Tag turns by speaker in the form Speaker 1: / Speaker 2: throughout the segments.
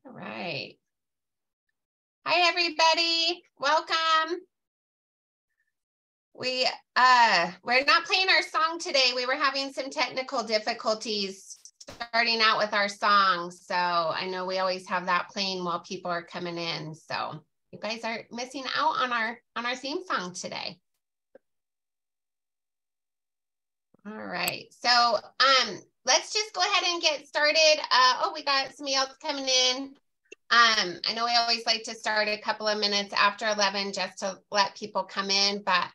Speaker 1: All right. Hi, everybody. Welcome. We're not playing our song today. We were having some technical difficulties starting out with our song. So I know we always have that playing while people are coming in. So you guys are missing out on our theme song today. All right. So let's just go ahead and get started. We got somebody else coming in. I know we always like to start a couple of minutes after 11 just to let people come in, but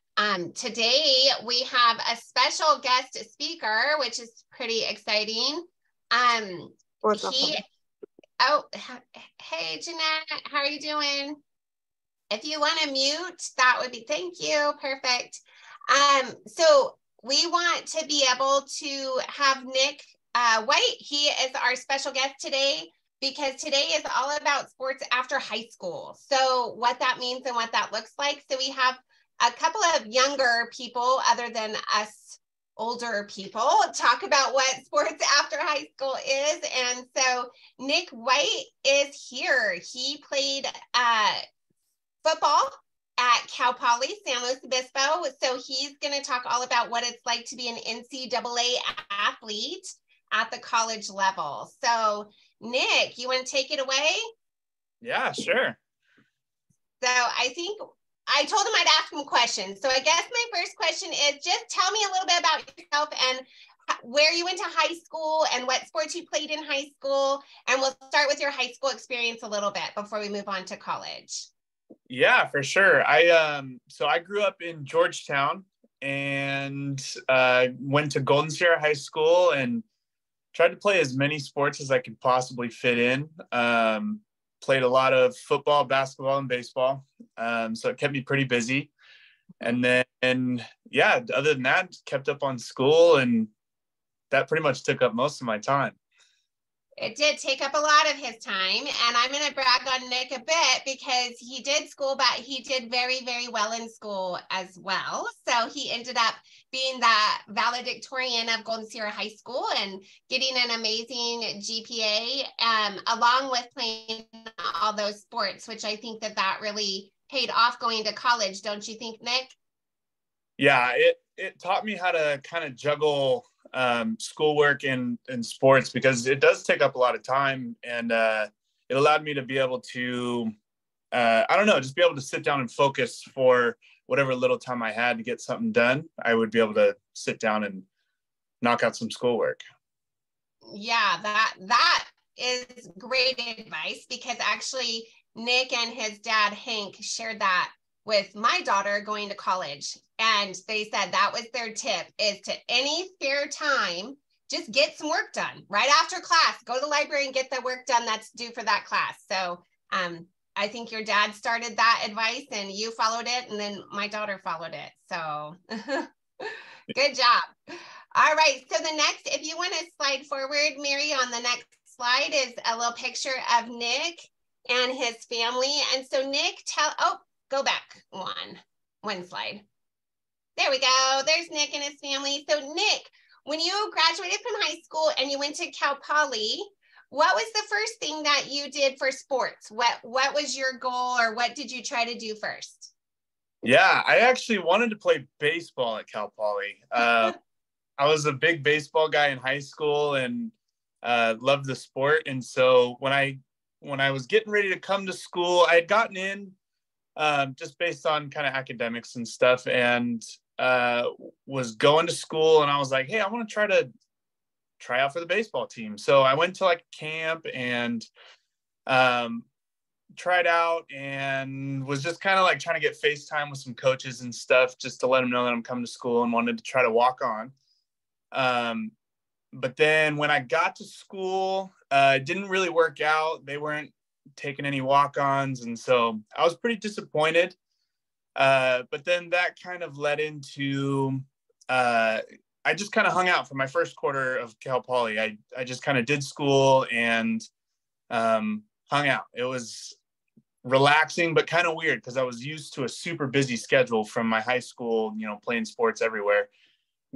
Speaker 1: today we have a special guest speaker, which is pretty exciting. Hey, Jeanette, how are you doing? If you want to mute, that would be, thank you, perfect. So we want to be able to have Nick White. He is our special guest today, because today is all about sports after high school. So what that means and what that looks like. So we have a couple of younger people other than us older people talk about what sports after high school is. And so Nick White is here. He played football at Cal Poly San Luis Obispo. So he's going to talk all about what it's like to be an NCAA athlete at the college level. So Nick, you want to take it away?
Speaker 2: Yeah, sure.
Speaker 1: So I think I told him I'd ask him questions. So I guess my first question is just tell me a little bit about yourself and where you went to high school and what sports you played in high school. And we'll start with your high school experience a little bit before we move on to college.
Speaker 2: Yeah, for sure. So I grew up in Georgetown and went to Golden Sierra High School and tried to play as many sports as I could possibly fit in. Played a lot of football, basketball, and baseball. So it kept me pretty busy. And then, yeah, other than that, kept up on school, and that pretty much took up most of my time.
Speaker 1: It did take up a lot of his time, and I'm going to brag on Nick a bit because he did school, but he did very, very well in school as well. So he ended up being the valedictorian of Golden Sierra High School and getting an amazing GPA, along with playing all those sports, which I think that really paid off going to college. Don't you think, Nick?
Speaker 2: Yeah, it taught me how to kind of juggle schoolwork and sports, because it does take up a lot of time, and it allowed me to be able to just be able to sit down and focus for whatever little time I had to get something done. I would be able to sit down and knock out some schoolwork.
Speaker 1: Yeah, that is great advice, because actually Nick and his dad Hank shared that with my daughter going to college. And they said that was their tip, is to any spare time, just get some work done right after class. Go to the library and get the work done that's due for that class. So I think your dad started that advice and you followed it, and then my daughter followed it. So good job. All right. So the next, if you want to slide forward, Mary, on the next slide is a little picture of Nick and his family. And so Nick, go back one slide. There we go. There's Nick and his family. So Nick, when you graduated from high school and you went to Cal Poly, what was the first thing that you did for sports? What was your goal, or what did you try to do first?
Speaker 2: Yeah, I actually wanted to play baseball at Cal Poly. I was a big baseball guy in high school and loved the sport. And so when I was getting ready to come to school, I had gotten in just based on kind of academics and stuff, and was going to school, and I was like, hey, I want to try out for the baseball team. So I went to like camp and tried out, and was just kind of like trying to get FaceTime with some coaches and stuff just to let them know that I'm coming to school and wanted to try to walk on. But then when I got to school, it didn't really work out. They weren't taking any walk-ons, and so I was pretty disappointed. But then that kind of led into I just kind of hung out for my first quarter of Cal Poly. I just kind of did school and hung out. It was relaxing, but kind of weird, because I was used to a super busy schedule from my high school, playing sports everywhere,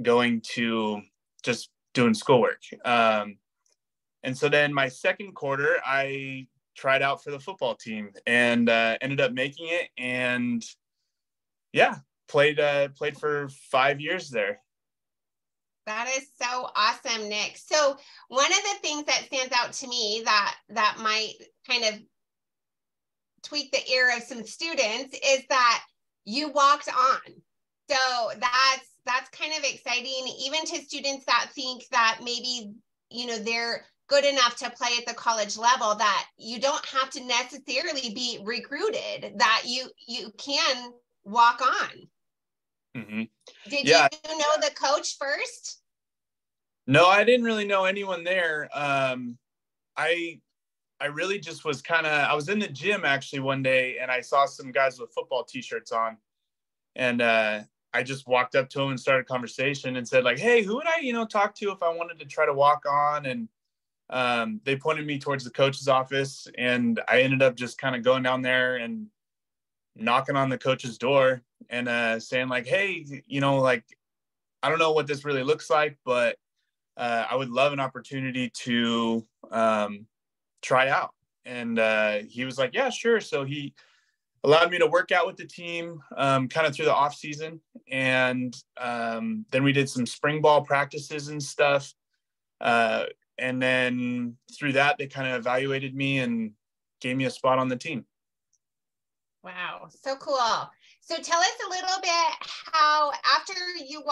Speaker 2: going to just doing schoolwork. And so then my second quarter, I tried out for the football team and ended up making it. And yeah, played for 5 years there.
Speaker 1: That is so awesome, Nick. So one of the things that stands out to me that might kind of tweak the ear of some students is that you walked on. So that's kind of exciting, even to students that think that maybe, they're good enough to play at the college level, that you don't have to necessarily be recruited, that you can walk on.
Speaker 2: Mm-hmm.
Speaker 1: Did you know the coach first?
Speaker 2: No, I didn't really know anyone there. I really just was I was in the gym actually one day, and I saw some guys with football t-shirts on, and I just walked up to them and started a conversation and said like, hey, who would I, talk to if I wanted to try to walk on? And they pointed me towards the coach's office, and I ended up just kind of going down there and knocking on the coach's door and saying like, hey, like, I don't know what this really looks like, but I would love an opportunity to try out. And he was like, yeah, sure. So he allowed me to work out with the team kind of through the off season. And then we did some spring ball practices and stuff. And then through that, they kind of evaluated me and gave me a spot on the team.
Speaker 1: Wow, so cool. So tell us a little bit how, after you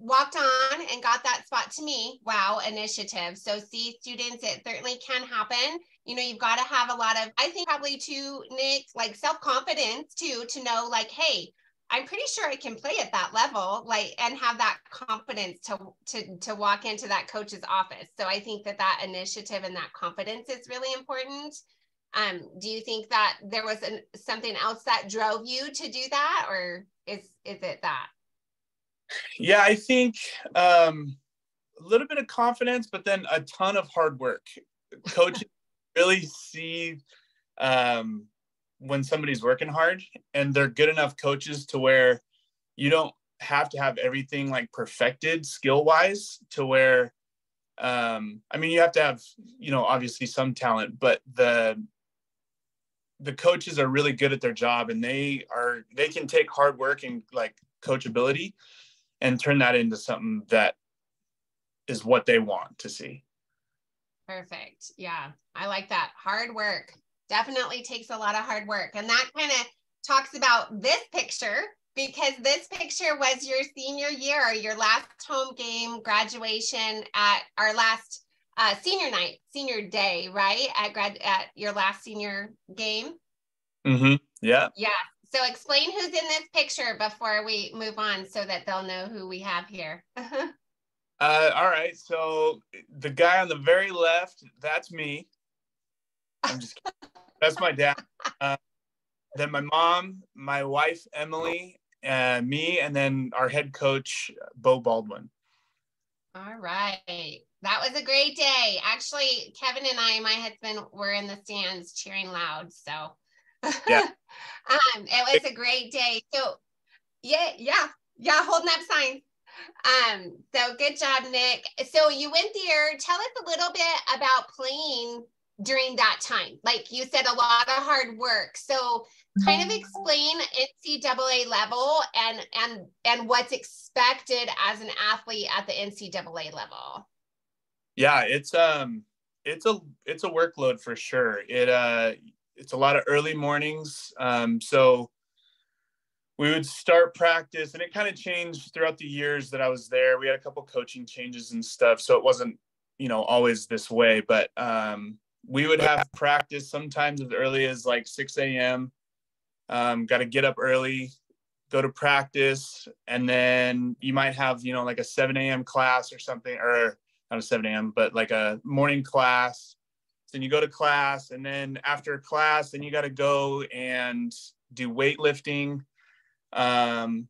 Speaker 1: walked on and got that spot to me, wow, initiative. So see, students, it certainly can happen. You've got to have a lot of, I think probably too, Nick, like self-confidence too, to know like, hey, I'm pretty sure I can play at that level, like, and have that confidence to walk into that coach's office. So I think that initiative and that confidence is really important. Do you think that there was something else that drove you to do that, or is it that?
Speaker 2: Yeah, I think a little bit of confidence, but then a ton of hard work. Coaches really see when somebody's working hard, and they're good enough coaches to where you don't have to have everything like perfected skill wise to where, I mean, you have to have, obviously some talent, but the coaches are really good at their job, and they can take hard work and like coachability and turn that into something that is what they want to see.
Speaker 1: Perfect. Yeah. I like that. Hard work definitely takes a lot of hard work. And that kind of talks about this picture, because this picture was your senior year, your last home game, graduation at our last senior night, senior day, right? At your last senior game.
Speaker 2: Mm-hmm. Yeah.
Speaker 1: Yeah. So explain who's in this picture before we move on, so that they'll know who we have here.
Speaker 2: All right. So the guy on the very left, that's me. I'm just kidding. That's my dad. Then my mom, my wife, Emily, me, and then our head coach, Bo Baldwin.
Speaker 1: All right. That was a great day. Actually, Kevin and my husband, were in the stands cheering loud. So
Speaker 2: yeah,
Speaker 1: it was a great day. So yeah, holding up signs. So good job, Nick. So you went there. Tell us a little bit about playing during that time. Like you said, a lot of hard work. So kind of explain NCAA level and what's expected as an athlete at the NCAA level.
Speaker 2: Yeah, it's a workload for sure. It's a lot of early mornings. So we would start practice, and it kind of changed throughout the years that I was there. We had a couple coaching changes and stuff, so it wasn't, always this way. But we would have practice sometimes as early as like 6 a.m. Got to get up early, go to practice, and then you might have, like a 7 a.m. class or something, or not a 7 a.m., but like a morning class. Then you go to class, and then after class, then you got to go and do weightlifting. And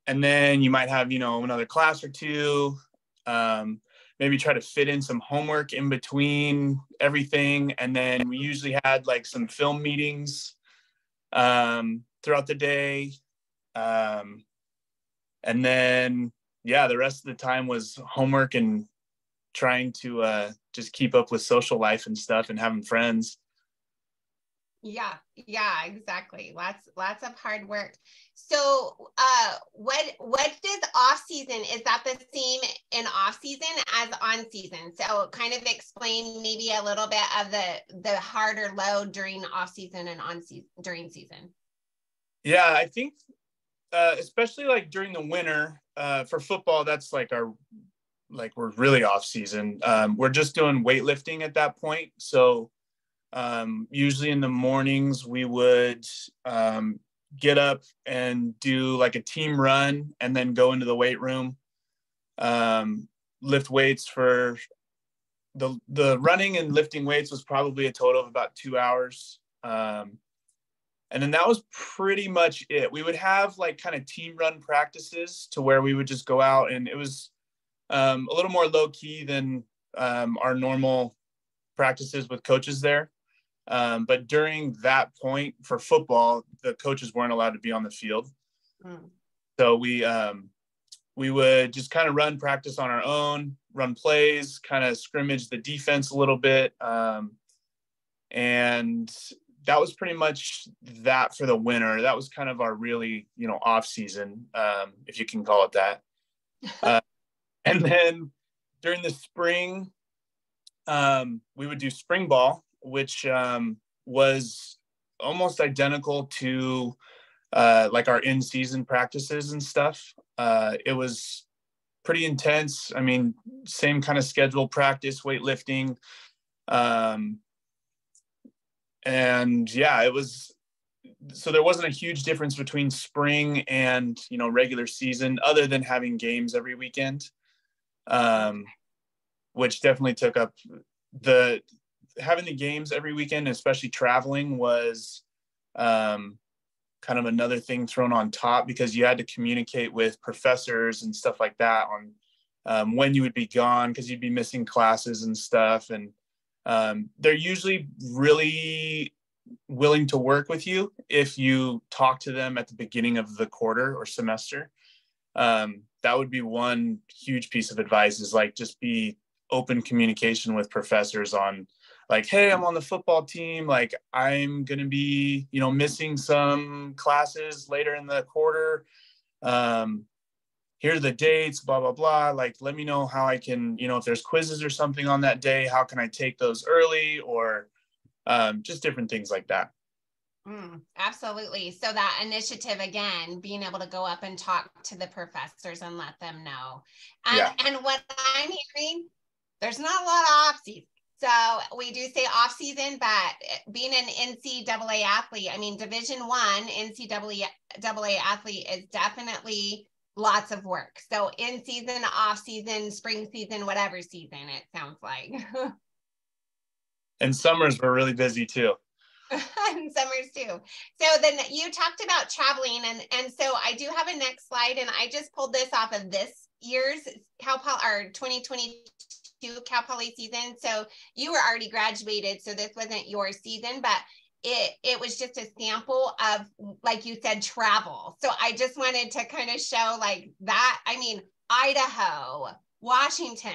Speaker 2: then you might have, another class or two, maybe try to fit in some homework in between everything. And then we usually had like some film meetings throughout the day. And then, the rest of the time was homework and trying to just keep up with social life and stuff and having friends.
Speaker 1: Yeah, exactly. Lots of hard work. So what does off season, is that the same in off season as on season? So kind of explain maybe a little bit of the harder load during off season and on season during season.
Speaker 2: Yeah, I think especially like during the winter, for football, that's like we're really off season. We're just doing weightlifting at that point. So usually in the mornings we would get up and do like a team run and then go into the weight room, lift weights for the running and lifting weights was probably a total of about 2 hours. And then that was pretty much it. We would have like kind of team run practices to where we would just go out, and it was a little more low key than our normal practices with coaches there. But during that point for football, the coaches weren't allowed to be on the field. So we would just kind of run practice on our own, run plays, kind of scrimmage the defense a little bit. And that was pretty much that for the winter. That was kind of our really, off season, if you can call it that. And then during the spring, we would do spring ball, which was almost identical to like our in-season practices and stuff. It was pretty intense. I mean, same kind of schedule, practice, weightlifting. And yeah, it was, so there wasn't a huge difference between spring and, regular season other than having games every weekend, which definitely took up having the games every weekend, especially traveling, was kind of another thing thrown on top because you had to communicate with professors and stuff like that on when you would be gone because you'd be missing classes and stuff. And they're usually really willing to work with you if you talk to them at the beginning of the quarter or semester. That would be one huge piece of advice, is like just be open communication with professors on like, hey, I'm on the football team. Like I'm going to be, missing some classes later in the quarter. Here are the dates, blah, blah, blah. Like, let me know how I can, if there's quizzes or something on that day, how can I take those early, or just different things like that.
Speaker 1: Absolutely. So that initiative, again, being able to go up and talk to the professors and let them know. And what I'm hearing, there's not a lot of off season. So we do say off season, but being an NCAA athlete, I mean, Division I NCAA athlete is definitely lots of work. So in season, off season, spring season, whatever season, it sounds like.
Speaker 2: And summers were really busy too.
Speaker 1: And summers too. So then you talked about traveling, and so I do have a next slide, and I just pulled this off of this year's Cal Poly, our 2022 Cal Poly season. So you were already graduated, so this wasn't your season, but it was just a sample of, like you said, travel. So I just wanted to kind of show like that. I mean, Idaho, Washington,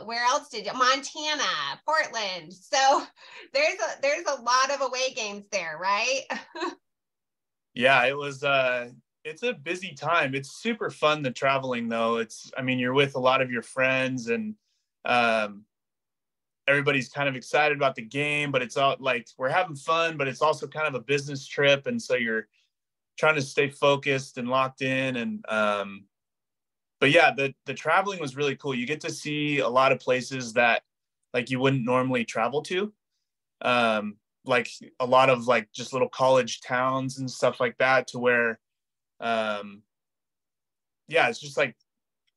Speaker 1: where else did you, Montana, Portland. So there's a lot of away games there, right?
Speaker 2: Yeah, it was it's a busy time. It's super fun, the traveling though. I mean, you're with a lot of your friends, and everybody's kind of excited about the game, but it's all like we're having fun, but it's also kind of a business trip, and so you're trying to stay focused and locked in. And but yeah, the traveling was really cool. You get to see a lot of places that like you wouldn't normally travel to, like a lot of like just little college towns and stuff like that, to where yeah, it's just like,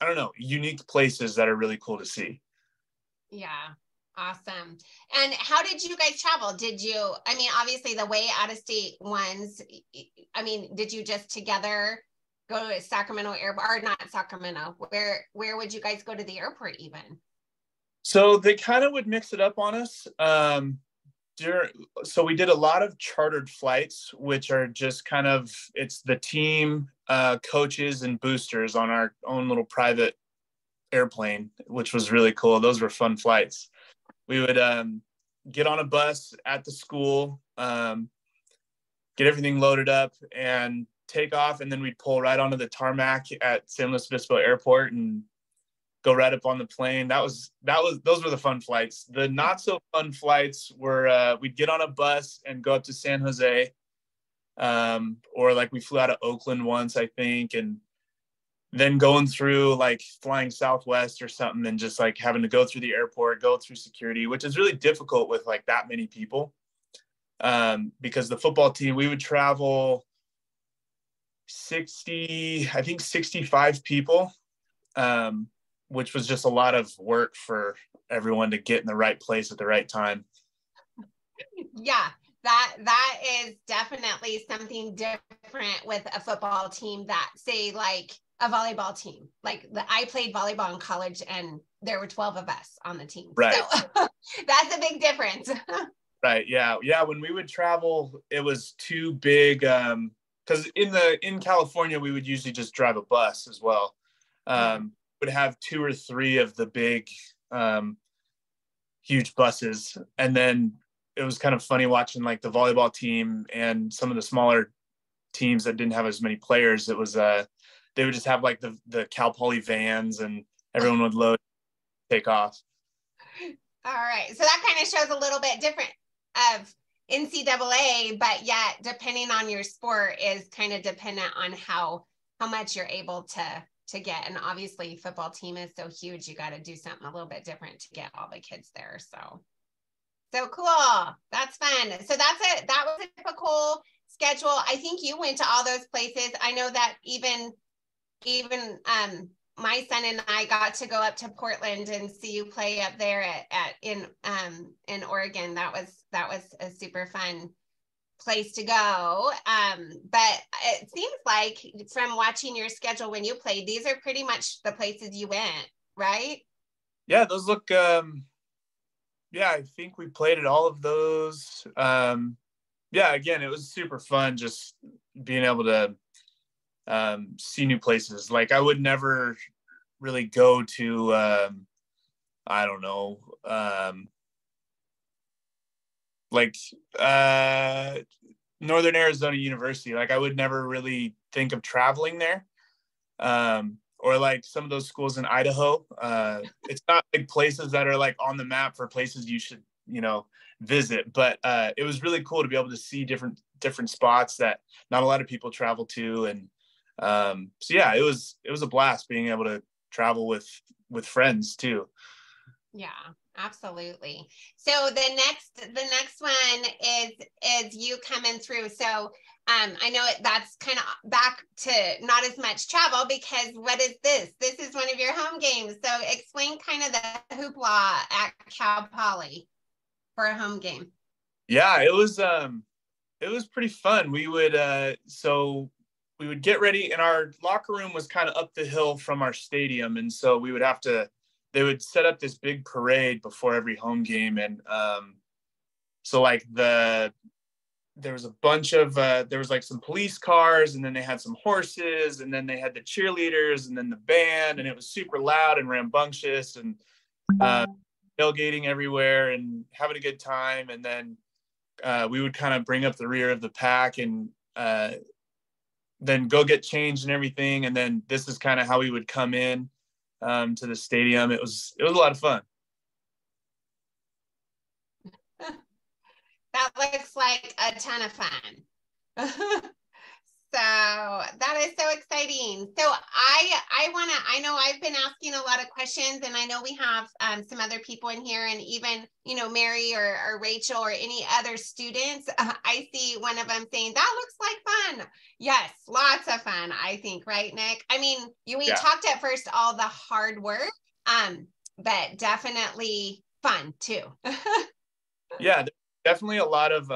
Speaker 2: I don't know, unique places that are really cool to see.
Speaker 1: Yeah. Awesome. And how did you guys travel? I mean, obviously the way out of state ones, I mean, did you just together go to Sacramento airport, or not Sacramento? Where would you guys go to the airport even?
Speaker 2: So they kind of would mix it up on us. So we did a lot of chartered flights, which are just kind of, it's the team, coaches and boosters on our own little private airplane, which was really cool. Those were fun flights. We would get on a bus at the school, get everything loaded up and take off. And then we'd pull right onto the tarmac at San Luis Obispo Airport and go right up on the plane. Those were the fun flights. The not so fun flights were, we'd get on a bus and go up to San Jose. Or like we flew out of Oakland once, I think, and then going through like flying Southwest or something and just like having to go through the airport, go through security, which is really difficult with like that many people. Because the football team, we would travel 65 people, which was just a lot of work for everyone to get in the right place at the right time.
Speaker 1: Yeah, that is definitely something different with a football team that, say, like a volleyball team. Like I played volleyball in college and there were 12 of us on the team.
Speaker 2: Right.
Speaker 1: So that's a big difference.
Speaker 2: Right. Yeah. Yeah. When we would travel, it was too big. Because in California, we would usually just drive a bus as well. Would have 2 or 3 of the big, huge buses. And then it was kind of funny watching like the volleyball team and some of the smaller teams that didn't have as many players. It was, they would just have like the Cal Poly vans and everyone would load, take off.
Speaker 1: All right. So that kind of shows a little bit different of NCAA, but yet depending on your sport is kind of dependent on how much you're able to get. And obviously football team is so huge, you got to do something a little bit different to get all the kids there. So cool. That's fun. So that was a typical schedule. I think you went to all those places. I know that even my son and I got to go up to Portland and see you play up there in Oregon. That was a super fun place to go. But it seems like from watching your schedule when you played, these are pretty much the places you went, right?
Speaker 2: Yeah, those look, yeah, I think we played at all of those. Yeah, again, it was super fun just being able to see new places. Like I would never really go to I don't know, like Northern Arizona University. Like I would never really think of traveling there, or like some of those schools in Idaho. It's not like places that are like on the map for places you should visit, but it was really cool to be able to see different spots that not a lot of people travel to. And so yeah, it was a blast being able to travel with friends too.
Speaker 1: Yeah, absolutely. So the next one is you coming through. So I know that's kind of back to not as much travel, because what is this? This is one of your home games. So explain kind of the hoopla at Cal Poly for a home game.
Speaker 2: Yeah, it was pretty fun. We would get ready, and our locker room was kind of up the hill from our stadium, and so they would set up this big parade before every home game. And so like there was a bunch of there was like some police cars, and then they had some horses, and then they had the cheerleaders, and then the band, and it was super loud and rambunctious, and tailgating everywhere and having a good time. And then we would kind of bring up the rear of the pack and then go get changed and everything. And then this is kind of how we would come in to the stadium. It was a lot of fun.
Speaker 1: That looks like a ton of fun. So that is so exciting. So I know I've been asking a lot of questions, and I know we have some other people in here, and even, Mary or Rachel or any other students. I see one of them saying, that looks like fun. Yes, lots of fun, I think, right, Nick? I mean, we talked at first all the hard work, but definitely fun too.
Speaker 2: Yeah, definitely a lot of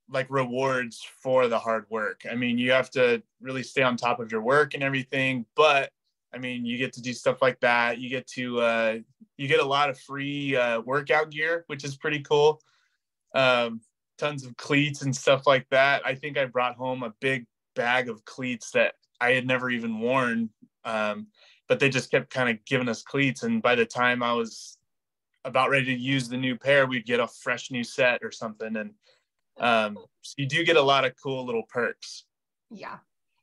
Speaker 2: like rewards for the hard work. I mean, you have to really stay on top of your work and everything, but I mean, you get to do stuff like that. You get to you get a lot of free workout gear, which is pretty cool. Tons of cleats and stuff like that. I think I brought home a big bag of cleats that I had never even worn, but they just kept kind of giving us cleats. And by the time I was about ready to use the new pair, we'd get a fresh new set or something. And so you do get a lot of cool little perks.
Speaker 1: Yeah.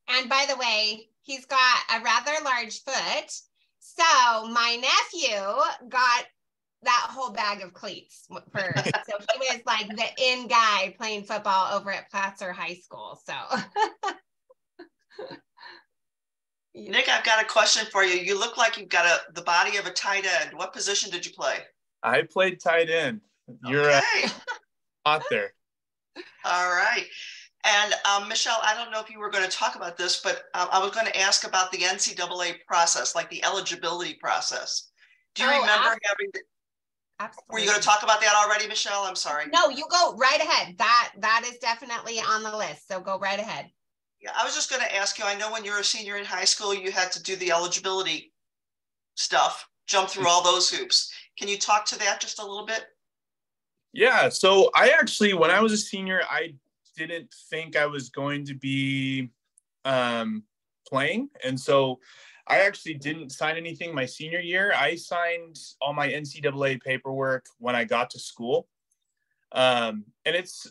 Speaker 1: And by the way, he's got a rather large foot. So my nephew got that whole bag of cleats first. So he was like the in guy playing football over at Placer High School. So
Speaker 3: Nick, I've got a question for you. You look like you've got the body of a tight end. What position did you play?
Speaker 2: I played tight end. You're
Speaker 3: okay.
Speaker 2: Out there.
Speaker 3: All right. And Michelle, I don't know if you were going to talk about this, but I was going to ask about the NCAA process, like the eligibility process. Do you remember having the,
Speaker 1: absolutely.
Speaker 3: Were you going to talk about that already, Michelle? I'm sorry.
Speaker 1: No, you go right ahead. That is definitely on the list. So go right ahead.
Speaker 3: Yeah, I was just going to ask you, I know when you were a senior in high school, you had to do the eligibility stuff, jump through all those hoops. Can you talk to that just a little bit?
Speaker 2: Yeah. So I actually, when I was a senior, I didn't think I was going to be playing. And so I actually didn't sign anything my senior year. I signed all my NCAA paperwork when I got to school. And it's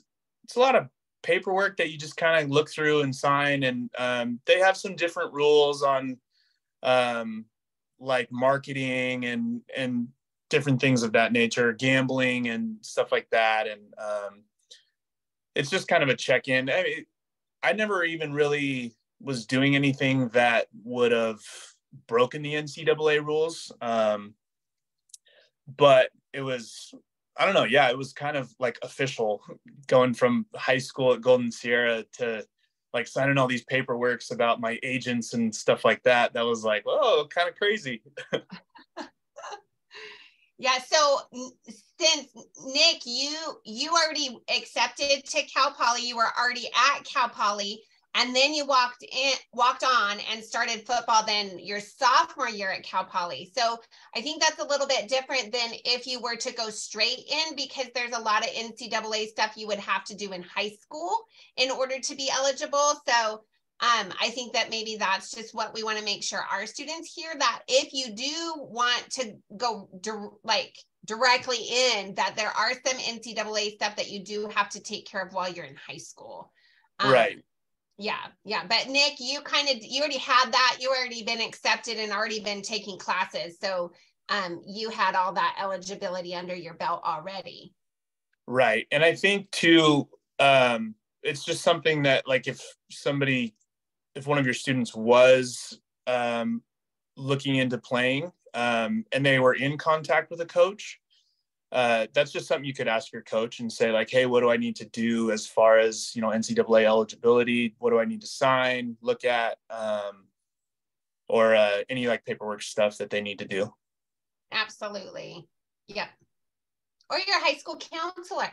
Speaker 2: a lot of paperwork that you just kind of look through and sign. And they have some different rules on like marketing and different things of that nature, gambling and stuff like that. And it's just kind of a check-in. I mean, I never even really was doing anything that would have broken the NCAA rules. But it was, I don't know. Yeah, it was kind of like official going from high school at Golden Sierra to like signing all these paperworks about my agents and stuff like that. That was like, whoa, kind of crazy.
Speaker 1: Yeah. So since Nick, you already accepted to Cal Poly, you were already at Cal Poly, and then you walked on and started football then your sophomore year at Cal Poly. So I think that's a little bit different than if you were to go straight in, because there's a lot of NCAA stuff you would have to do in high school in order to be eligible. So I think that maybe that's just what we want to make sure our students hear, that if you do want to go directly in, that there are some NCAA stuff that you do have to take care of while you're in high school.
Speaker 2: Right.
Speaker 1: Yeah. But Nick, you already had that. You already been accepted and already been taking classes. So you had all that eligibility under your belt already.
Speaker 2: Right. And I think too, it's just something that like if one of your students was looking into playing and they were in contact with a coach, that's just something you could ask your coach and say like, hey, what do I need to do as far as, NCAA eligibility? What do I need to sign, look at, or any like paperwork stuff that they need to do?
Speaker 1: Absolutely. Yep. Or your high school counselor.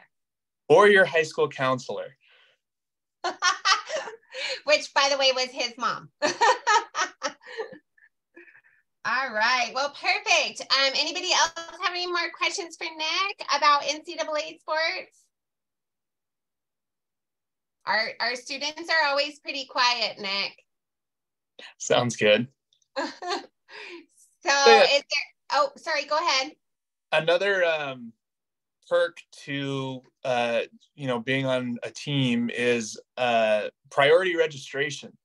Speaker 1: Which, by the way, was his mom. All right. Well, perfect. Anybody else have any more questions for Nick about NCAA sports? Our students are always pretty quiet, Nick.
Speaker 2: Sounds good.
Speaker 1: So yeah. Is there, oh, sorry, go ahead.
Speaker 2: Another perk to being on a team is priority registration.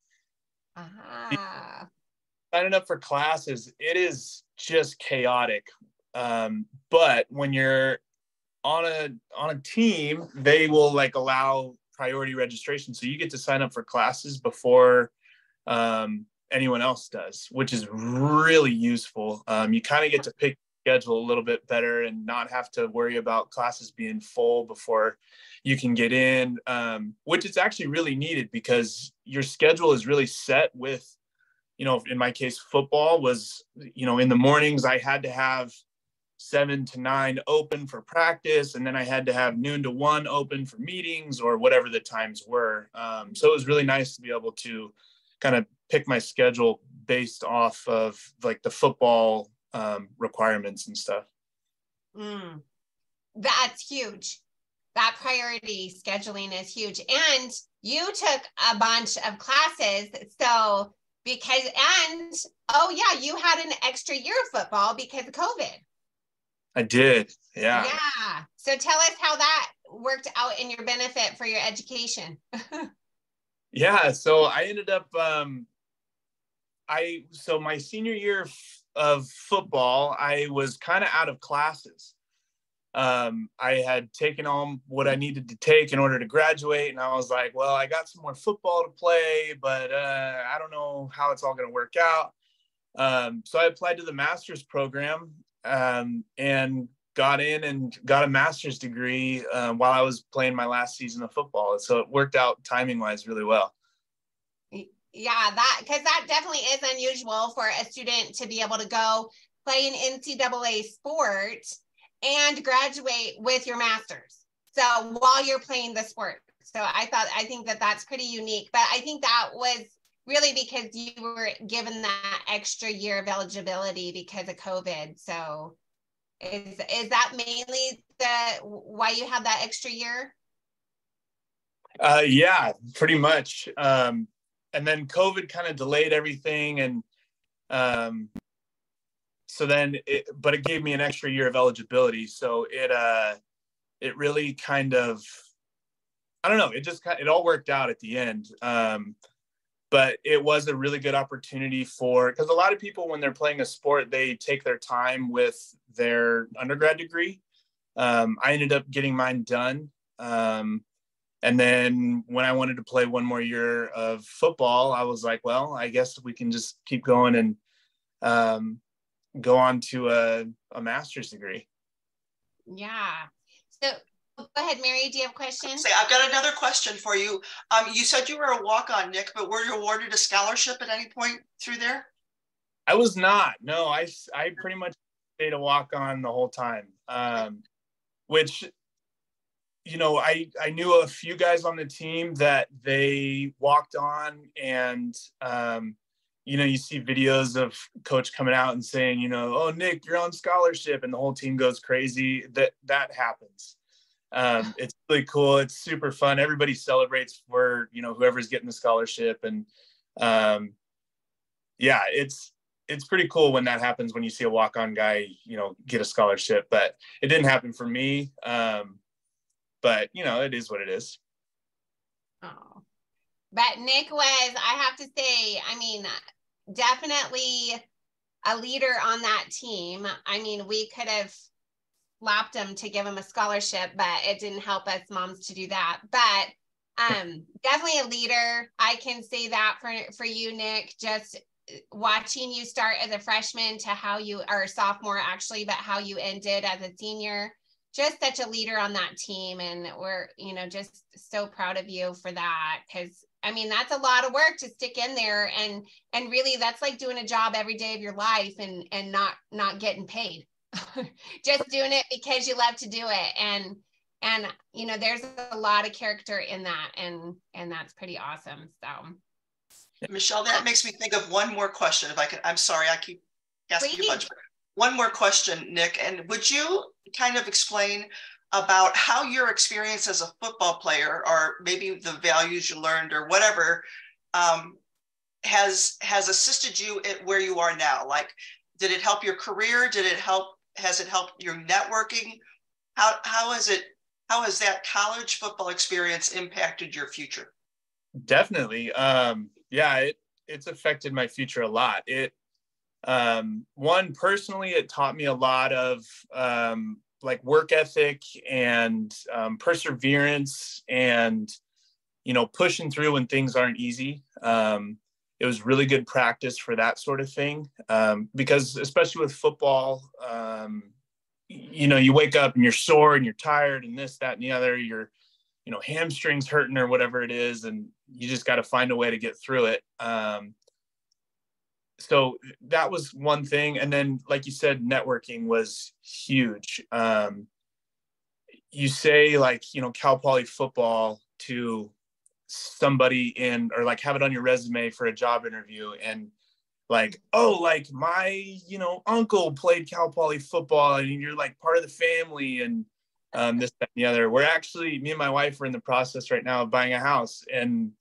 Speaker 2: Signing up for classes, it is just chaotic, but when you're on a team, they will like allow priority registration, so you get to sign up for classes before anyone else does, which is really useful. You kind of get to pick schedule a little bit better and not have to worry about classes being full before you can get in, which is actually really needed because your schedule is really set with, in my case, football was, in the mornings I had to have 7 to 9 open for practice, and then I had to have noon to 1 open for meetings or whatever the times were. So it was really nice to be able to kind of pick my schedule based off of like the football requirements and stuff.
Speaker 1: That's huge. That priority scheduling is huge. And you took a bunch of classes. So you had an extra year of football because of COVID.
Speaker 2: I did. Yeah.
Speaker 1: Yeah. So tell us how that worked out in your benefit for your education.
Speaker 2: Yeah. So I ended up, so my senior year of football, I was kind of out of classes. I had taken on what I needed to take in order to graduate. And I was like, well, I got some more football to play, but I don't know how it's all going to work out. So I applied to the master's program and got in and got a master's degree while I was playing my last season of football. So it worked out timing wise really well.
Speaker 1: Yeah, because that definitely is unusual for a student to be able to go play an NCAA sport and graduate with your master's. So while you're playing the sport. So I think that that's pretty unique, but I think that was really because you were given that extra year of eligibility because of COVID. So is that mainly why you had that extra year?
Speaker 2: Yeah, pretty much. And then COVID kind of delayed everything. And so then, but it gave me an extra year of eligibility. So it really kind of, I don't know, it all worked out at the end. But it was a really good opportunity because a lot of people, when they're playing a sport, they take their time with their undergrad degree. I ended up getting mine done. And then when I wanted to play one more year of football, I was like, well, I guess we can just keep going and go on to a master's degree.
Speaker 1: Yeah. So go ahead, Mary. Do you have a question?
Speaker 3: I've got another question for you. You said you were a walk-on, Nick, but were you awarded a scholarship at any point through there?
Speaker 2: I was not. No, I pretty much stayed a walk-on the whole time, which, you know, I knew a few guys on the team that they walked on, and you know, you see videos of coach coming out and saying, you know, oh, Nick, you're on scholarship, and the whole team goes crazy. That happens. It's really cool. It's super fun. Everybody celebrates for, you know, whoever's getting the scholarship. And yeah, it's pretty cool when that happens, when you see a walk-on guy, you know, get a scholarship. But it didn't happen for me. But, you know, it is what it is.
Speaker 1: Oh, but Nick was, I have to say, I mean, definitely a leader on that team. I mean, we could have slapped him to give him a scholarship, but it didn't help us moms to do that. But definitely a leader. I can say that for you, Nick, just watching you start as a freshman to how you are a sophomore actually, but how you ended as a senior. Just such a leader on that team, and we're, you know, just so proud of you for that, because I mean, that's a lot of work to stick in there, and really that's like doing a job every day of your life and not getting paid. Just doing it because you love to do it, and you know, there's a lot of character in that, and that's pretty awesome. So
Speaker 3: Michelle, that makes me think of one more question, if I could. I'm sorry, I keep asking you a bunch. One more question, Nick, and would you kind of explain about how your experience as a football player, or maybe the values you learned or whatever, has assisted you at where you are now? Like, did it help your career? Has it helped your networking? How has that college football experience impacted your future?
Speaker 2: Definitely. Yeah, it's affected my future a lot. One, personally, it taught me a lot of like work ethic and perseverance, and, you know, pushing through when things aren't easy. It was really good practice for that sort of thing, because especially with football, you know, you wake up and you're sore and you're tired and this, that, and the other, you know, hamstrings hurting or whatever it is, and you just got to find a way to get through it. So that was one thing. And then, like you said, networking was huge. You say, like, you know, Cal Poly football to somebody or like have it on your resume for a job interview, and like, oh, like my, you know, uncle played Cal Poly football, and you're like part of the family, and this, that, and the other. We're actually, me and my wife are in the process right now of buying a house, and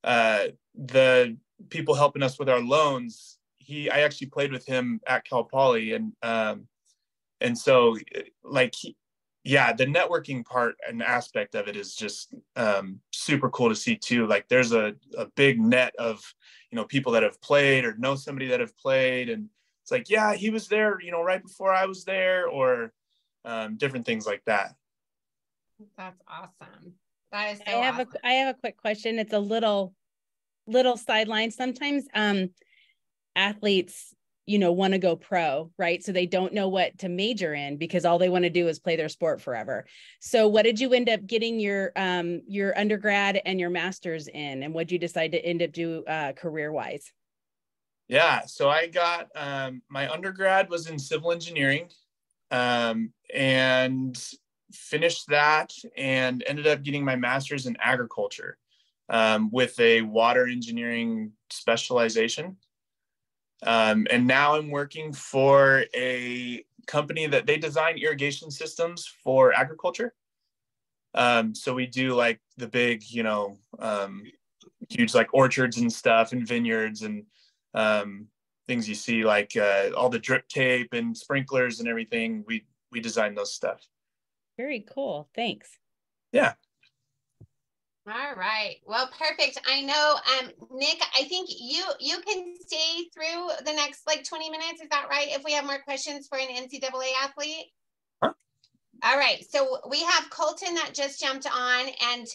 Speaker 2: the people helping us with our loans, I actually played with him at Cal Poly, and And so like, yeah, the networking part and aspect of it is just super cool to see too. Like there's a big net of, people that have played or know somebody that have played. And it's like, yeah, he was there, right before I was there, or different things like that.
Speaker 1: That's awesome. That is so
Speaker 4: awesome. I have a quick question. It's a little sideline. Sometimes athletes, want to go pro, right? So they don't know what to major in because all they want to do is play their sport forever. So what did you end up getting your undergrad and your master's in, and what did you decide to end up do career-wise?
Speaker 2: Yeah, so I got my undergrad was in civil engineering, and finished that and ended up getting my master's in agriculture with a water engineering specialization. And now I'm working for a company that they design irrigation systems for agriculture. So we do like the big, huge like orchards and stuff and vineyards and things you see, like all the drip tape and sprinklers and everything. We design those stuff.
Speaker 4: Very cool. Thanks.
Speaker 2: Yeah.
Speaker 1: All right. Well, perfect. I know, Nick, I think you can stay through the next like 20 minutes. Is that right? If we have more questions for an NCAA athlete?
Speaker 2: Huh?
Speaker 1: All right. So we have Colton that just jumped on, and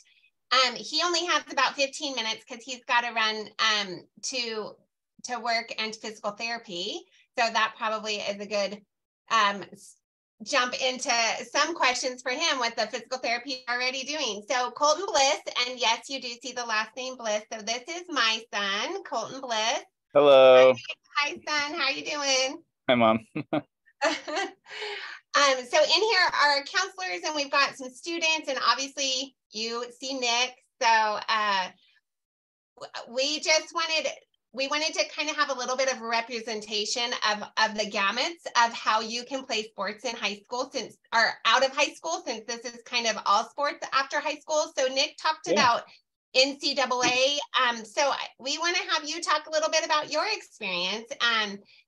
Speaker 1: he only has about 15 minutes because he's got to run to work and physical therapy. So that probably is a good jump into some questions for him with the physical therapy already doing. So Colton Bliss, and yes, you do see the last name Bliss. So this is my son, Colton Bliss.
Speaker 5: Hello.
Speaker 1: Hi, son. How you doing?
Speaker 5: Hi, Mom.
Speaker 1: So in here are counselors, and we've got some students, and obviously you see Nick. So we wanted to kind of have a little bit of a representation of the gamuts of how you can play sports in high school or out of high school, since this is kind of all sports after high school. So Nick talked about NCAA. So we want to have you talk a little bit about your experience.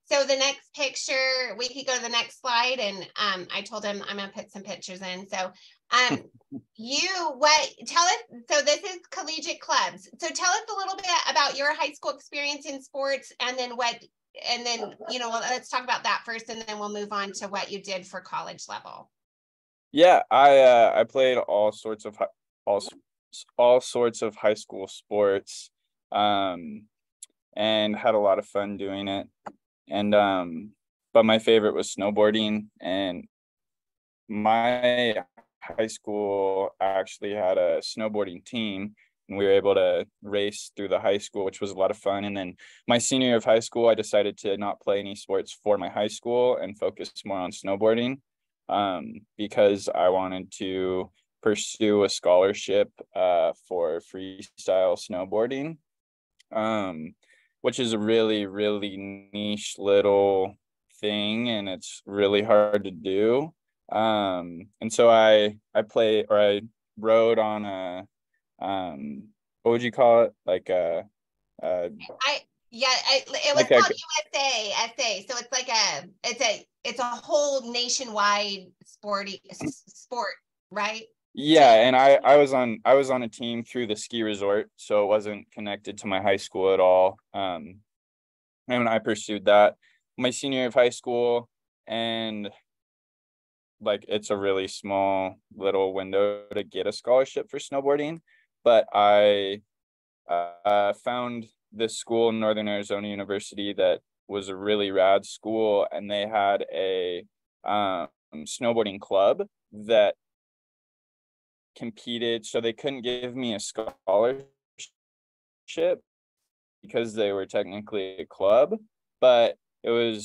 Speaker 1: So the next picture, we could go to the next slide, and I told him I'm going to put some pictures in. So tell us, so this is collegiate clubs. So tell us a little bit about your high school experience in sports, and then let's talk about that first, and then we'll move on to what you did for college level.
Speaker 5: Yeah, I played all sorts of high school sports, and had a lot of fun doing it. And but my favorite was snowboarding, and my high school actually had a snowboarding team, and we were able to race through the high school, which was a lot of fun. And then my senior year of high school, I decided to not play any sports for my high school and focus more on snowboarding, because I wanted to pursue a scholarship for freestyle snowboarding, which is a really, really niche little thing, and it's really hard to do. And so I rode on a what would you call it, like it
Speaker 1: was like called USA. So it's like it's a whole nationwide sport, right?
Speaker 5: Yeah, and I was on a team through the ski resort, so it wasn't connected to my high school at all. And I pursued that my senior year of high school, and like it's a really small little window to get a scholarship for snowboarding, but I found this school in Northern Arizona University that was a really rad school, and they had a snowboarding club that competed, so they couldn't give me a scholarship because they were technically a club, but I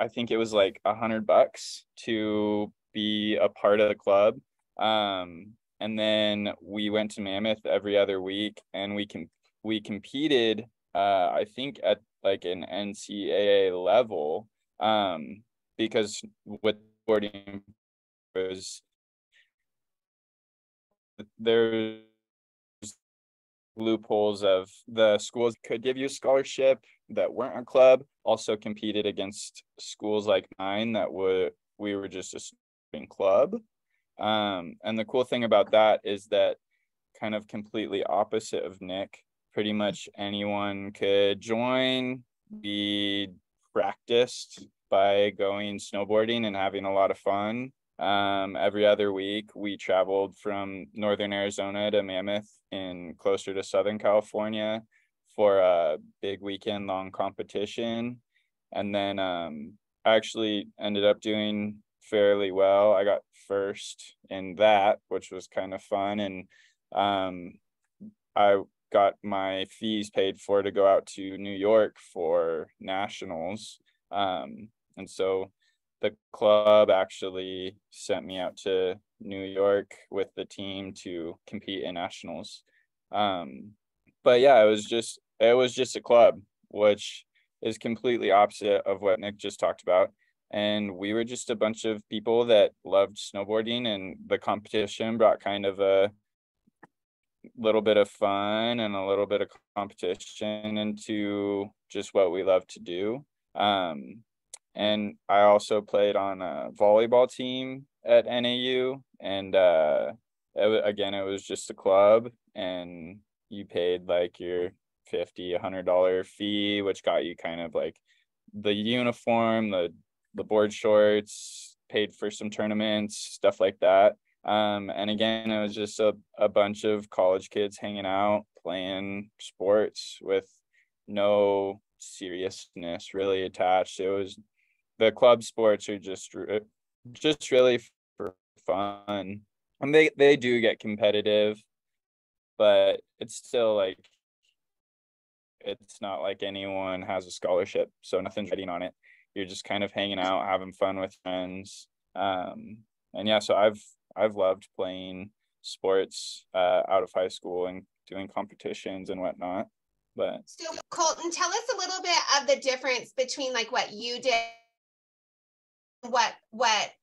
Speaker 5: think it was like $100 to be a part of the club. And then we went to Mammoth every other week, and we competed I think at like an NCAA level, because with boarding there's loopholes of the schools could give you a scholarship that weren't a club also competed against schools like mine that we were just a snowboarding club. And the cool thing about that is that, kind of completely opposite of Nick, pretty much anyone could join. We practiced by going snowboarding and having a lot of fun. Every other week we traveled from northern Arizona to Mammoth in closer to Southern California for a big weekend long competition. And then I actually ended up doing fairly well. I got first in that, which was kind of fun. And I got my fees paid for to go out to New York for nationals. And so the club actually sent me out to New York with the team to compete in nationals. But yeah, it was just a club, which is completely opposite of what Nick just talked about. And we were just a bunch of people that loved snowboarding, and the competition brought kind of a little bit of fun and a little bit of competition into just what we love to do. And I also played on a volleyball team at NAU, and it was just a club, and you paid like your $50-$100 fee, which got you kind of like the uniform, the board shorts, paid for some tournaments, stuff like that. And again, it was just a bunch of college kids hanging out, playing sports with no seriousness really attached. It was, the club sports are just really for fun. And they do get competitive, but it's still like, it's not like anyone has a scholarship, so nothing's riding on it. You're just kind of hanging out, having fun with friends. And yeah, so I've loved playing sports out of high school and doing competitions and whatnot. But
Speaker 1: so Colton, tell us a little bit of the difference between like what you did, what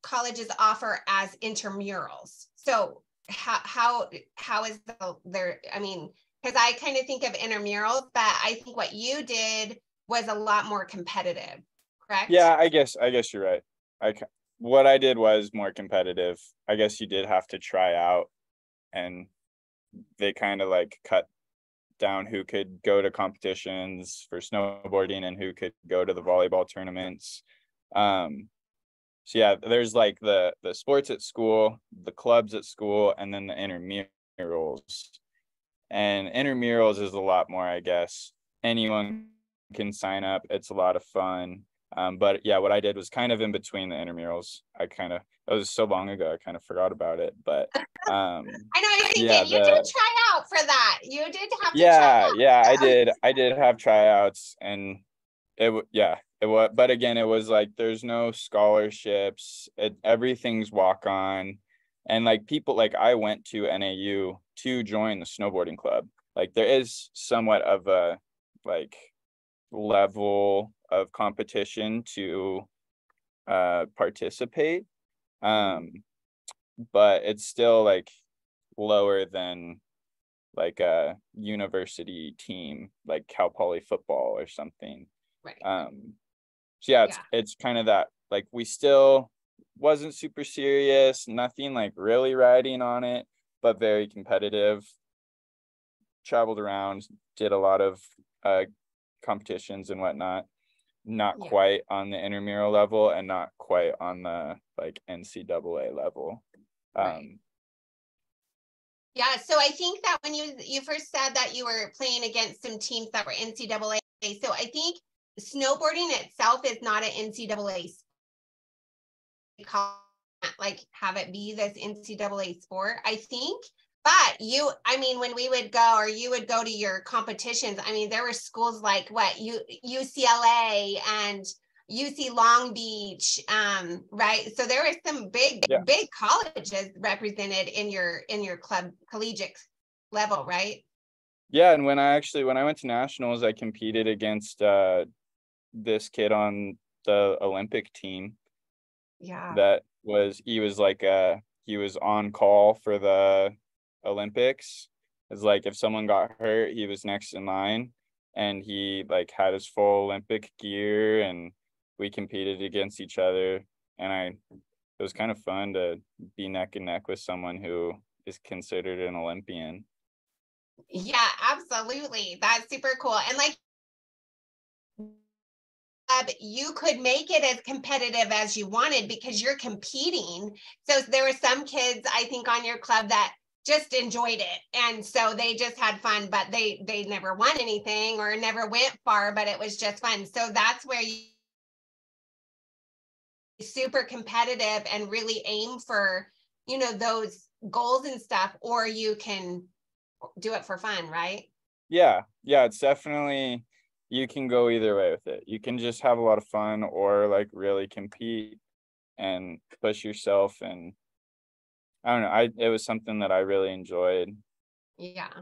Speaker 1: colleges offer as intramurals. So how is there? I mean, because I kind of think of intramurals, but I think what you did was a lot more competitive, correct?
Speaker 5: Yeah, I guess you're right. What I did was more competitive. I guess you did have to try out, and they kind of like cut down who could go to competitions for snowboarding and who could go to the volleyball tournaments. So yeah, there's like the sports at school, the clubs at school, and then the intramurals. And intramurals is a lot more, I guess. Anyone can sign up. It's a lot of fun. But yeah, what I did was kind of in between the intramurals. It was so long ago, I kind of forgot about it. But
Speaker 1: I know you're thinking,
Speaker 5: yeah,
Speaker 1: you did try out for that. You did have to
Speaker 5: yeah,
Speaker 1: try out.
Speaker 5: yeah, I did have tryouts, and it was, but again, it was like there's no scholarships. Everything's walk on, and like people, like I went to NAU to join the snowboarding club. Like there is somewhat of a like level of competition to participate, but it's still like lower than like a university team like Cal Poly football or something.
Speaker 1: Right.
Speaker 5: So yeah, it's kind of that, like we still wasn't super serious, nothing like really riding on it, but very competitive. Traveled around, did a lot of competitions and whatnot. Not quite on the intramural level, and not quite on the like NCAA level.
Speaker 1: Right. Yeah, so I think that when you first said that you were playing against some teams that were NCAA, so I think snowboarding itself is not an NCAA like have it be this NCAA sport, I think. But when we would go, or you would go to your competitions, I mean, there were schools like UCLA and UC Long Beach, right? So there were some big colleges represented in your club collegiate level, right?
Speaker 5: Yeah, and when I went to nationals, I competed against this kid on the Olympic team.
Speaker 1: Yeah.
Speaker 5: He was on call for the Olympics. It's like if someone got hurt, he was next in line, and he like had his full Olympic gear, and we competed against each other, and it was kind of fun to be neck and neck with someone who is considered an Olympian.
Speaker 1: Yeah, absolutely. That's super cool. And like, you could make it as competitive as you wanted because you're competing. So there were some kids, I think, on your club that just enjoyed it. And so they just had fun, but they never won anything or never went far, but it was just fun. So that's where you super competitive and really aim for, you know, those goals and stuff, or you can do it for fun, right?
Speaker 5: Yeah, it's definitely, you can go either way with it. You can just have a lot of fun or like really compete and push yourself. And I don't know, it was something that I really enjoyed.
Speaker 1: Yeah.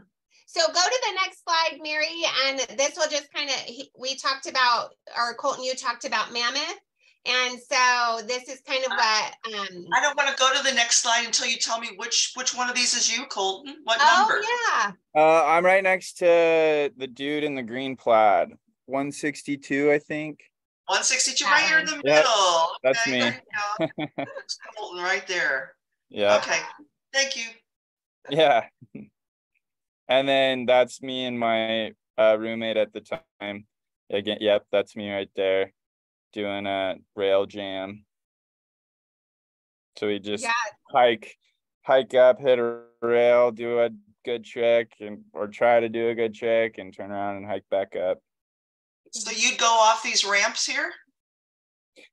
Speaker 1: So go to the next slide, Mary, and this will just kind of, we talked about, or Colton, you talked about Mammoth. And so this is kind of what
Speaker 3: I don't want to go to the next slide until you tell me which one of these is you, Colton. What number?
Speaker 1: Yeah.
Speaker 5: I'm right next to the dude in the green plaid. 162, I think.
Speaker 3: 162, right here in the middle.
Speaker 5: Yep,
Speaker 3: okay,
Speaker 5: that's me.
Speaker 3: there you go. That's Colton right there.
Speaker 5: Yeah.
Speaker 3: Okay, thank you.
Speaker 5: Yeah. And then that's me and my roommate at the time. Again, yep, that's me right there doing a rail jam. So we just hike up, hit a rail, do a good trick, or try to do a good trick and turn around and hike back up.
Speaker 3: So you'd go off these ramps here?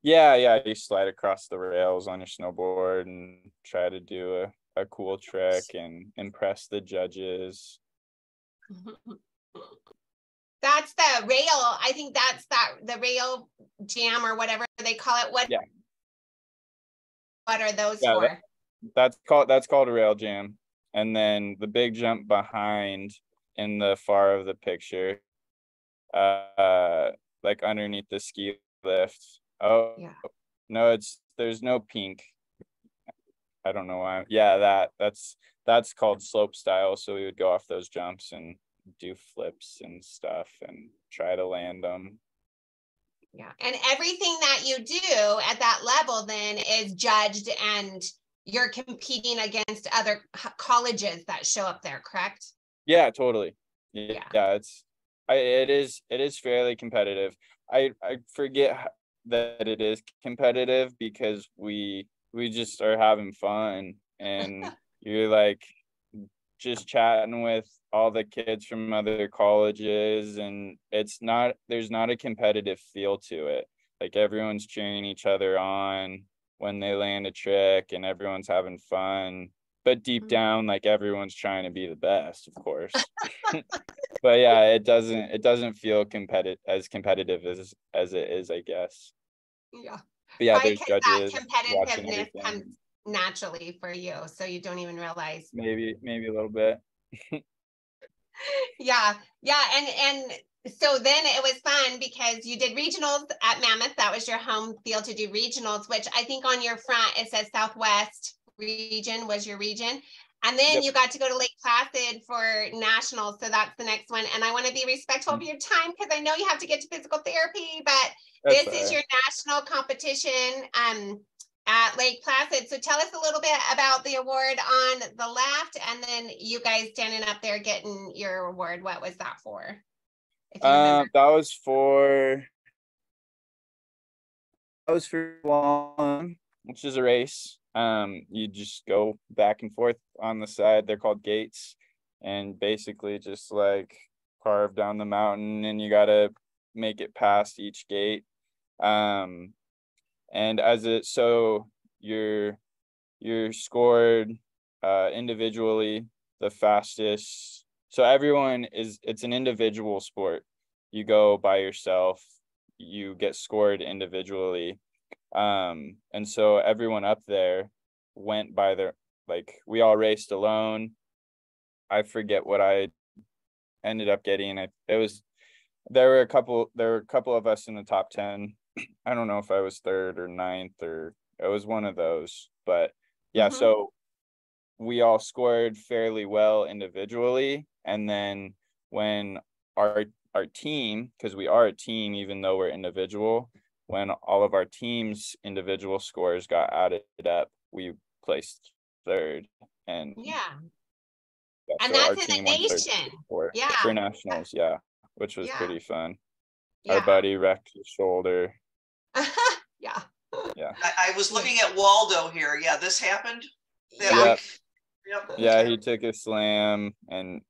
Speaker 5: Yeah, you slide across the rails on your snowboard and try to do a cool trick and impress the judges.
Speaker 1: That's the rail. I think that's the rail jam or whatever they call it. What are those for?
Speaker 5: That's called a rail jam. And then the big jump behind in the far of the picture, like underneath the ski lift. Oh yeah. No, there's no pink. I don't know why. Yeah, that's called slope style. So we would go off those jumps and do flips and stuff and try to land them.
Speaker 1: Yeah. And everything that you do at that level then is judged, and you're competing against other colleges that show up there, correct?
Speaker 5: Yeah, totally. Yeah, it is fairly competitive. I forget that it is competitive because we just are having fun, and you're like just chatting with all the kids from other colleges, and there's not a competitive feel to it. Like everyone's cheering each other on when they land a trick and everyone's having fun, but deep down, like everyone's trying to be the best, of course. But yeah, it doesn't feel as competitive as it is, I guess.
Speaker 1: Yeah.
Speaker 5: But yeah,
Speaker 1: there's
Speaker 5: judges.
Speaker 1: That competitiveness comes naturally for you, so you don't even realize.
Speaker 5: Maybe a little bit.
Speaker 1: Yeah, and so then it was fun because you did regionals at Mammoth. That was your home field to do regionals, which I think on your front it says Southwest region was your region. And then you got to go to Lake Placid for nationals. So that's the next one. And I want to be respectful of your time because I know you have to get to physical therapy, but this is your national competition at Lake Placid. So tell us a little bit about the award on the left, and then you guys standing up there getting your award. What was that for? If you remember.
Speaker 5: That was for long, which is a race. You just go back and forth on the side. They're called gates, and basically just like carve down the mountain, and you gotta make it past each gate. And so you're scored individually the fastest. So it's an individual sport. You go by yourself, you get scored individually. And so everyone up there went by we all raced alone. I forget what I ended up getting. There were a couple of us in the top 10. I don't know if I was third or ninth, or it was one of those, but yeah. So we all scored fairly well individually. And then when our team, because we are a team, even though we're individual, when all of our teams' individual scores got added up, we placed third. And
Speaker 1: Yeah.
Speaker 5: yeah,
Speaker 1: And
Speaker 5: so our
Speaker 1: that's in
Speaker 5: team
Speaker 1: the
Speaker 5: won third
Speaker 1: nation.
Speaker 5: for
Speaker 1: Yeah.
Speaker 5: nationals, yeah, which was
Speaker 1: Yeah.
Speaker 5: pretty fun.
Speaker 1: Yeah.
Speaker 5: Our buddy wrecked his shoulder.
Speaker 1: Yeah.
Speaker 5: Yeah.
Speaker 3: I was looking at Waldo here. Yeah, this happened that
Speaker 1: Yeah.
Speaker 3: week. Yep.
Speaker 5: Yeah, he took a slam and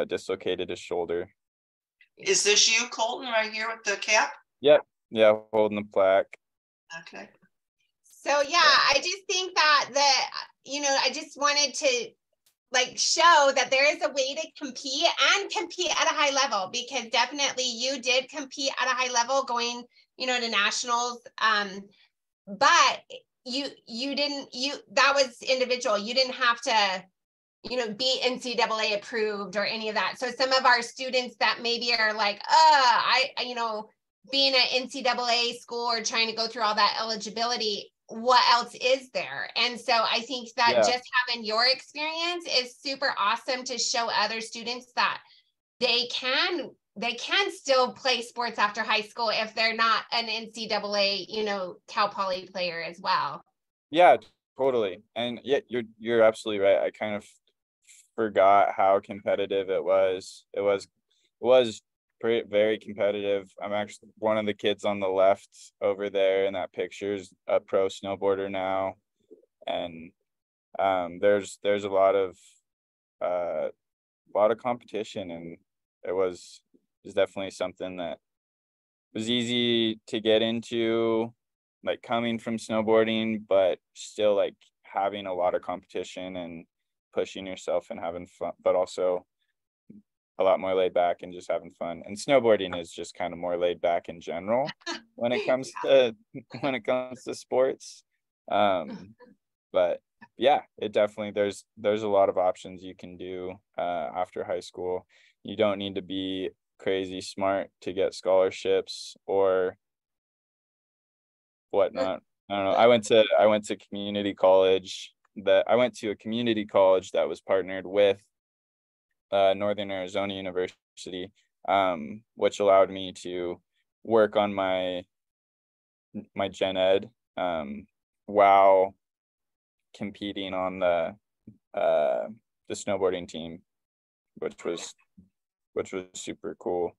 Speaker 5: dislocated his shoulder.
Speaker 3: Is this you, Colton, right here with the cap?
Speaker 5: Yep. Yeah, holding the plaque.
Speaker 3: Okay.
Speaker 1: So yeah, I just think that I just wanted to like show that there is a way to compete and compete at a high level, because definitely you did compete at a high level going, to nationals. But that was individual. You didn't have to, be NCAA approved or any of that. So some of our students that maybe are like, being an NCAA school or trying to go through all that eligibility, what else is there? And so I think that just having your experience is super awesome to show other students that they can still play sports after high school if they're not an NCAA, Cal Poly player as well.
Speaker 5: Yeah, totally. And yeah, you're absolutely right. I kind of forgot how competitive it was. It was very competitive. I'm actually one of the kids on the left over there in that picture is a pro snowboarder now, and there's a lot of competition, and it was definitely something that was easy to get into, like coming from snowboarding, but still like having a lot of competition and pushing yourself and having fun, but also a lot more laid back and just having fun. And snowboarding is just kind of more laid back in general when it comes to sports. But yeah, it definitely there's a lot of options you can do after high school. You don't need to be crazy smart to get scholarships or whatnot. I don't know. I went to community college. I went to a community college that was partnered with Northern Arizona University, which allowed me to work on my gen ed while competing on the snowboarding team, which was super cool.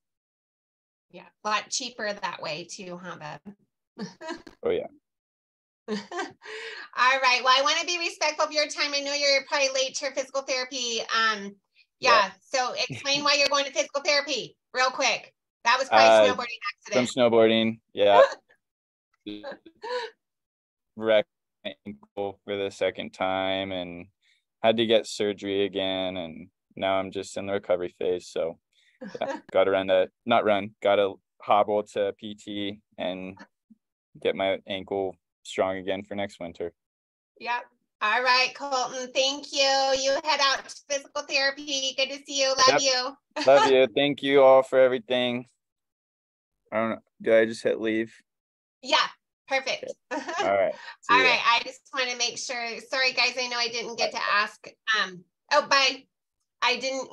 Speaker 1: Yeah, a lot cheaper that way too, huh, Bub?
Speaker 5: Oh yeah.
Speaker 1: All right. Well, I want to be respectful of your time. I know you're probably late to your physical therapy. Yeah. So explain why you're going to physical therapy real quick. That was probably snowboarding accident.
Speaker 5: From snowboarding, yeah. Wrecked my ankle for the second time and had to get surgery again, and now I'm just in the recovery phase. So yeah, gotta hobble to PT and get my ankle strong again for next winter.
Speaker 1: Yep. All right, Colton. Thank you. You head out to physical therapy. Good to see you. Love you.
Speaker 5: Love you. Thank you all for everything. I don't know. Did I just hit leave?
Speaker 1: Yeah. Perfect.
Speaker 5: Okay. All right.
Speaker 1: All right. I just want to make sure. Sorry, guys. I know I didn't get to ask. Bye.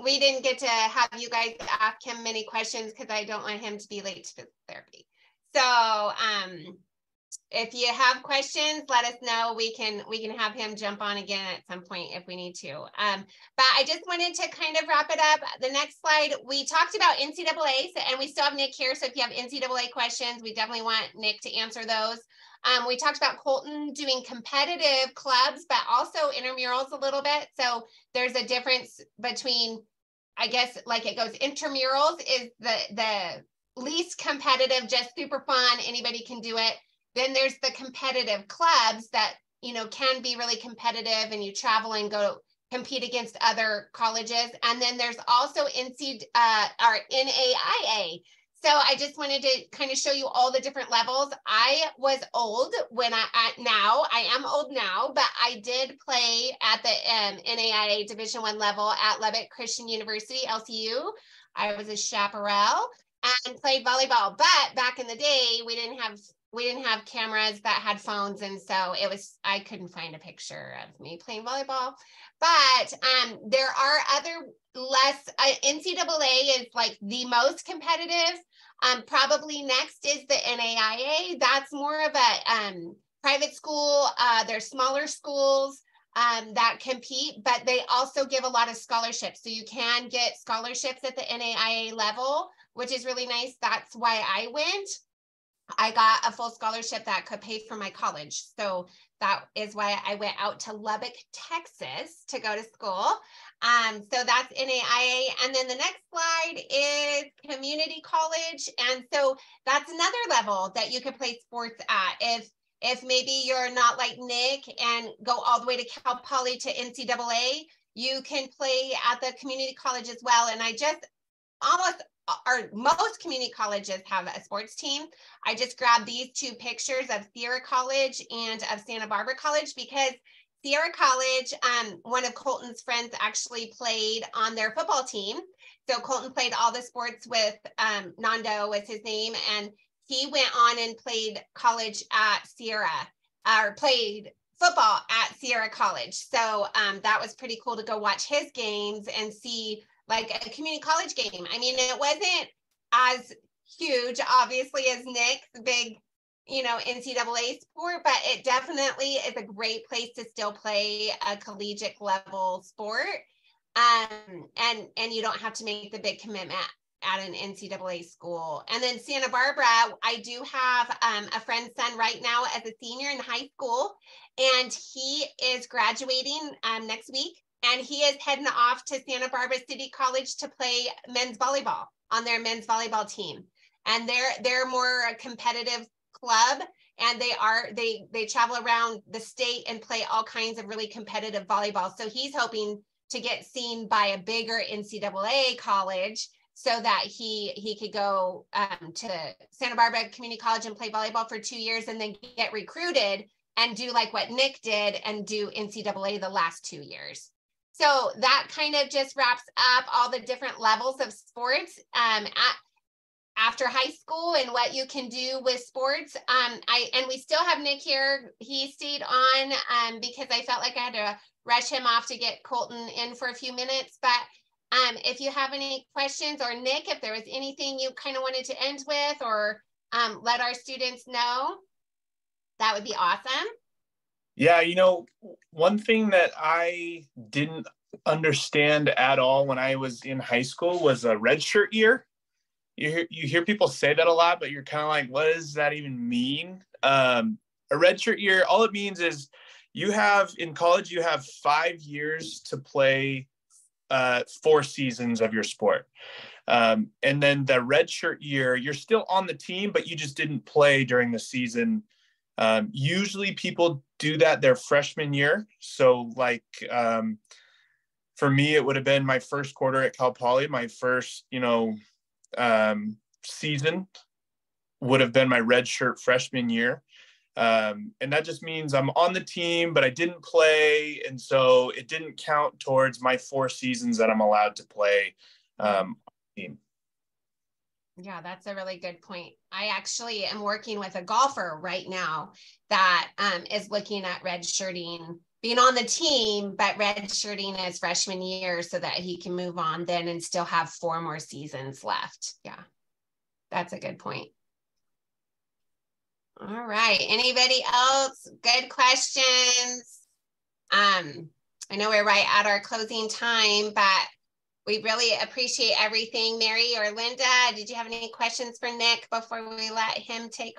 Speaker 1: We didn't get to have you guys ask him many questions because I don't want him to be late to physical therapy. So, if you have questions, let us know. We can have him jump on again at some point if we need to. But I just wanted to kind of wrap it up. The next slide, we talked about NCAA, and we still have Nick here. So if you have NCAA questions, we definitely want Nick to answer those. We talked about Colton doing competitive clubs, but also intramurals a little bit. So there's a difference between, I guess, like it goes, intramurals is the least competitive, just super fun. Anybody can do it. Then there's the competitive clubs that, can be really competitive and you travel and go compete against other colleges. And then there's also NAIA. So I just wanted to kind of show you all the different levels. I was old when I am old now, but I did play at the NAIA Division I level at Lubbock Christian University, LCU. I was a chaparral and played volleyball. But back in the day, we didn't have cameras that had phones. And so I couldn't find a picture of me playing volleyball. But there are other NCAA is like the most competitive. Probably next is the NAIA. That's more of a private school. They're smaller schools that compete, but they also give a lot of scholarships. So you can get scholarships at the NAIA level, which is really nice. That's why I went. I got a full scholarship that could pay for my college. So that is why I went out to Lubbock, Texas to go to school. So that's NAIA. And then the next slide is community college. And so that's another level that you could play sports at. If maybe you're not like Nick and go all the way to Cal Poly to NCAA, you can play at the community college as well. And most community colleges have a sports team. I just grabbed these two pictures of Sierra College and of Santa Barbara College because Sierra College, one of Colton's friends actually played on their football team. So Colton played all the sports with Nando was his name, and he went on and played college at Sierra, or played football at Sierra College. So that was pretty cool to go watch his games and see like a community college game. I mean, it wasn't as huge, obviously, as Nick's big, NCAA sport, but it definitely is a great place to still play a collegiate level sport. And you don't have to make the big commitment at an NCAA school. And then Santa Barbara, I do have a friend's son right now as a senior in high school, and he is graduating next week. And he is heading off to Santa Barbara City College to play men's volleyball on their men's volleyball team. And they're more a competitive club, and they travel around the state and play all kinds of really competitive volleyball. So he's hoping to get seen by a bigger NCAA college so that he could go to Santa Barbara Community College and play volleyball for 2 years and then get recruited and do like what Nick did and do NCAA the last 2 years. So that kind of just wraps up all the different levels of sports after high school and what you can do with sports. And we still have Nick here. He stayed on because I felt like I had to rush him off to get Colton in for a few minutes. But if you have any questions, or Nick, if there was anything you kind of wanted to end with or let our students know, that would be awesome.
Speaker 2: Yeah, one thing that I didn't understand at all when I was in high school was a redshirt year. You hear people say that a lot, but you're kind of like, what does that even mean? A redshirt year, all it means is in college, you have 5 years to play 4 seasons of your sport. And then the redshirt year, you're still on the team, but you just didn't play during the season. Usually people do that their freshman year. So like, for me, it would have been my first quarter at Cal Poly. My first, season would have been my redshirt freshman year. And that just means I'm on the team, but I didn't play. And so it didn't count towards my 4 seasons that I'm allowed to play on the team.
Speaker 1: Yeah, that's a really good point. I actually am working with a golfer right now that is looking at redshirting, being on the team, but redshirting his freshman year so that he can move on then and still have 4 more seasons left. Yeah, that's a good point. All right. Anybody else? Good questions. I know we're right at our closing time, but we really appreciate everything. Mary or Linda, did you have any questions for Nick before we let him take off?